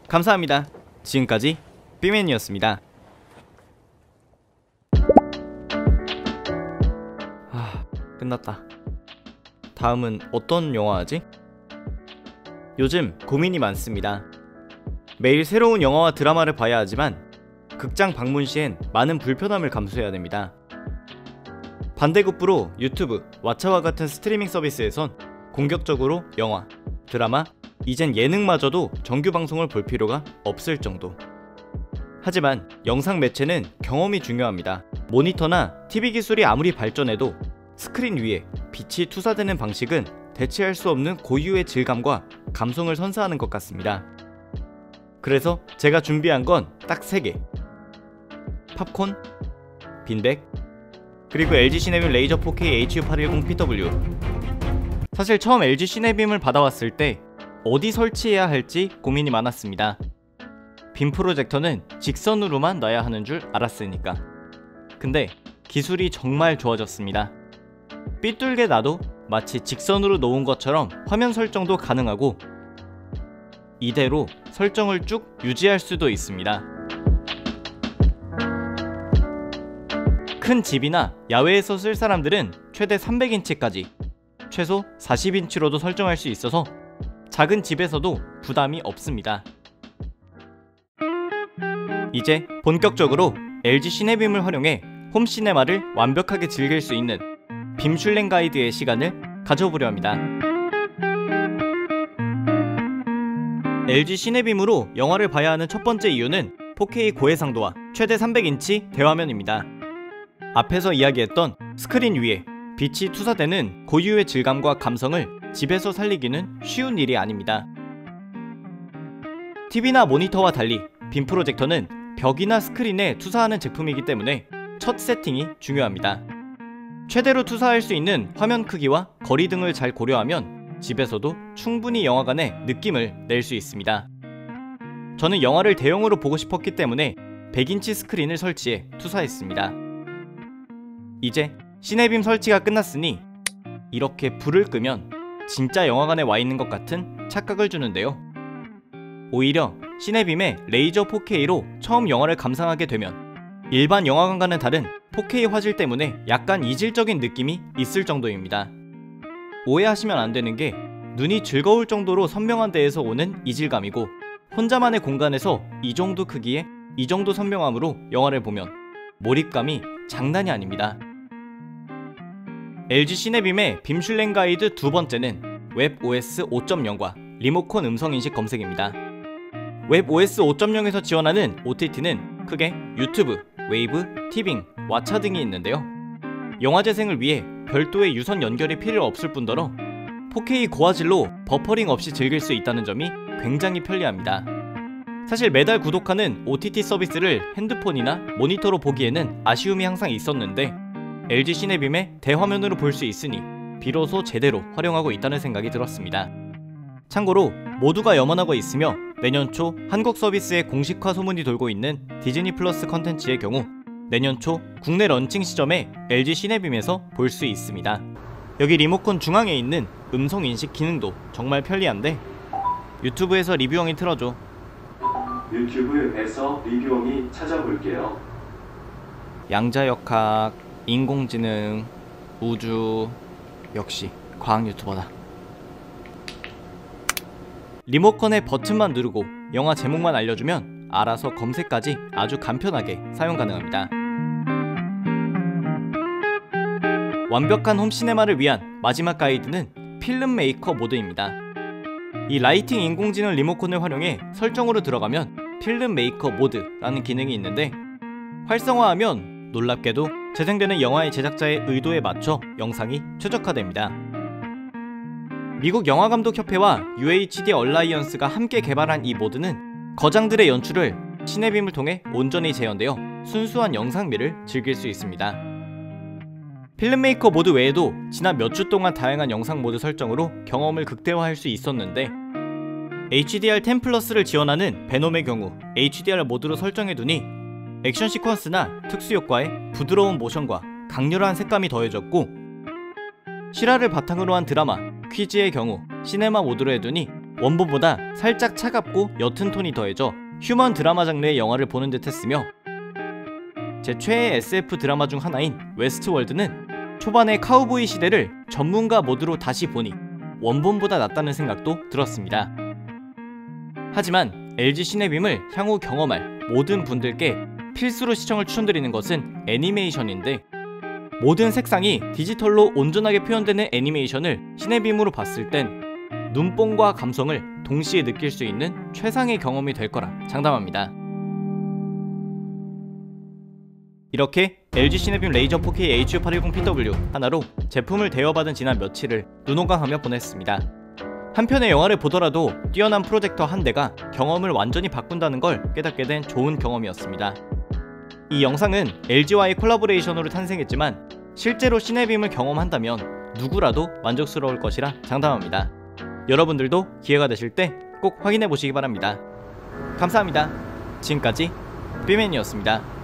감사합니다. 지금까지 삐맨이었습니다. 끝났다. 다음은 어떤 영화 하지? 요즘 고민이 많습니다. 매일 새로운 영화와 드라마를 봐야 하지만 극장 방문 시엔 많은 불편함을 감수해야 됩니다. 반대급부로 유튜브, 왓챠와 같은 스트리밍 서비스에선 공격적으로 영화, 드라마, 이젠 예능마저도 정규 방송을 볼 필요가 없을 정도. 하지만 영상 매체는 경험이 중요합니다. 모니터나 TV 기술이 아무리 발전해도 스크린 위에 빛이 투사되는 방식은 대체할 수 없는 고유의 질감과 감성을 선사하는 것 같습니다. 그래서 제가 준비한 건 딱 3개. 팝콘, 빈백, 그리고 LG 시네빔 레이저 4K HU810PW. 사실 처음 LG 시네빔을 받아왔을 때 어디 설치해야 할지 고민이 많았습니다. 빔 프로젝터는 직선으로만 놔야 하는 줄 알았으니까. 근데 기술이 정말 좋아졌습니다. 삐뚤게 놔도 마치 직선으로 놓은 것처럼 화면 설정도 가능하고 이대로 설정을 쭉 유지할 수도 있습니다. 큰 집이나 야외에서 쓸 사람들은 최대 300인치까지, 최소 40인치로도 설정할 수 있어서 작은 집에서도 부담이 없습니다. 이제 본격적으로 LG 시네빔을 활용해 홈시네마를 완벽하게 즐길 수 있는 빔슐랭 가이드의 시간을 가져보려 합니다. LG 시네빔으로 영화를 봐야 하는 첫 번째 이유는 4K 고해상도와 최대 300인치 대화면입니다. 앞에서 이야기했던 스크린 위에 빛이 투사되는 고유의 질감과 감성을 집에서 살리기는 쉬운 일이 아닙니다. TV나 모니터와 달리 빔 프로젝터는 벽이나 스크린에 투사하는 제품이기 때문에 첫 세팅이 중요합니다. 최대로 투사할 수 있는 화면 크기와 거리 등을 잘 고려하면 집에서도 충분히 영화관의 느낌을 낼 수 있습니다. 저는 영화를 대형으로 보고 싶었기 때문에 100인치 스크린을 설치해 투사했습니다. 이제 시네빔 설치가 끝났으니 이렇게 불을 끄면 진짜 영화관에 와 있는 것 같은 착각을 주는데요. 오히려 시네빔의 레이저 4K로 처음 영화를 감상하게 되면 일반 영화관과는 다른 4K 화질 때문에 약간 이질적인 느낌이 있을 정도입니다. 오해하시면 안 되는 게 눈이 즐거울 정도로 선명한 데에서 오는 이질감이고 혼자만의 공간에서 이 정도 크기에 이 정도 선명함으로 영화를 보면 몰입감이 장난이 아닙니다. LG 시네빔의 빔슐랭 가이드 두 번째는 웹OS 5.0과 리모컨 음성인식 검색입니다. 웹OS 5.0에서 지원하는 OTT는 크게 유튜브, 웨이브, 티빙, 왓챠 등이 있는데요. 영화 재생을 위해 별도의 유선 연결이 필요 없을 뿐더러 4K 고화질로 버퍼링 없이 즐길 수 있다는 점이 굉장히 편리합니다. 사실 매달 구독하는 OTT 서비스를 핸드폰이나 모니터로 보기에는 아쉬움이 항상 있었는데 LG 시네빔의 대화면으로 볼 수 있으니 비로소 제대로 활용하고 있다는 생각이 들었습니다. 참고로 모두가 염원하고 있으며 내년 초 한국 서비스의 공식화 소문이 돌고 있는 디즈니 플러스 컨텐츠의 경우 내년 초 국내 런칭 시점에 LG 시네빔에서 볼 수 있습니다. 여기 리모컨 중앙에 있는 음성 인식 기능도 정말 편리한데 유튜브에서 리뷰엉이 틀어줘. 유튜브에서 리뷰엉이 찾아볼게요. 양자역학, 인공지능, 우주, 역시 과학 유튜버다. 리모컨의 버튼만 누르고 영화 제목만 알려주면 알아서 검색까지 아주 간편하게 사용 가능합니다. 완벽한 홈시네마를 위한 마지막 가이드는 필름메이커 모드입니다. 이 라이팅 인공지능 리모컨을 활용해 설정으로 들어가면 필름메이커 모드라는 기능이 있는데 활성화하면 놀랍게도 재생되는 영화의 제작자의 의도에 맞춰 영상이 최적화됩니다. 미국 영화감독협회와 UHD 얼라이언스가 함께 개발한 이 모드는 거장들의 연출을 시네빔을 통해 온전히 재현되어 순수한 영상미를 즐길 수 있습니다. 필름메이커 모드 외에도 지난 몇 주 동안 다양한 영상 모드 설정으로 경험을 극대화할 수 있었는데 HDR10 플러스를 지원하는 베놈의 경우 HDR 모드로 설정해두니 액션 시퀀스나 특수효과에 부드러운 모션과 강렬한 색감이 더해졌고 실화를 바탕으로 한 드라마, 퀴즈의 경우 시네마 모드로 해두니 원본보다 살짝 차갑고 옅은 톤이 더해져 휴먼 드라마 장르의 영화를 보는 듯 했으며, 제 최애 SF 드라마 중 하나인 웨스트월드는 초반의 카우보이 시대를 전문가 모드로 다시 보니 원본보다 낫다는 생각도 들었습니다. 하지만 LG 시네빔을 향후 경험할 모든 분들께 필수로 시청을 추천드리는 것은 애니메이션인데, 모든 색상이 디지털로 온전하게 표현되는 애니메이션을 시네빔으로 봤을 땐 눈뽕과 감성을 동시에 느낄 수 있는 최상의 경험이 될 거라 장담합니다. 이렇게 LG 시네빔 레이저 4K HU810PW 하나로 제품을 대여받은 지난 며칠을 눈호강하며 보냈습니다. 한편의 영화를 보더라도 뛰어난 프로젝터 한 대가 경험을 완전히 바꾼다는 걸 깨닫게 된 좋은 경험이었습니다. 이 영상은 LG와의 콜라보레이션으로 탄생했지만 실제로 시네빔을 경험한다면 누구라도 만족스러울 것이라 장담합니다. 여러분들도 기회가 되실 때 꼭 확인해 보시기 바랍니다. 감사합니다. 지금까지 삐맨이었습니다.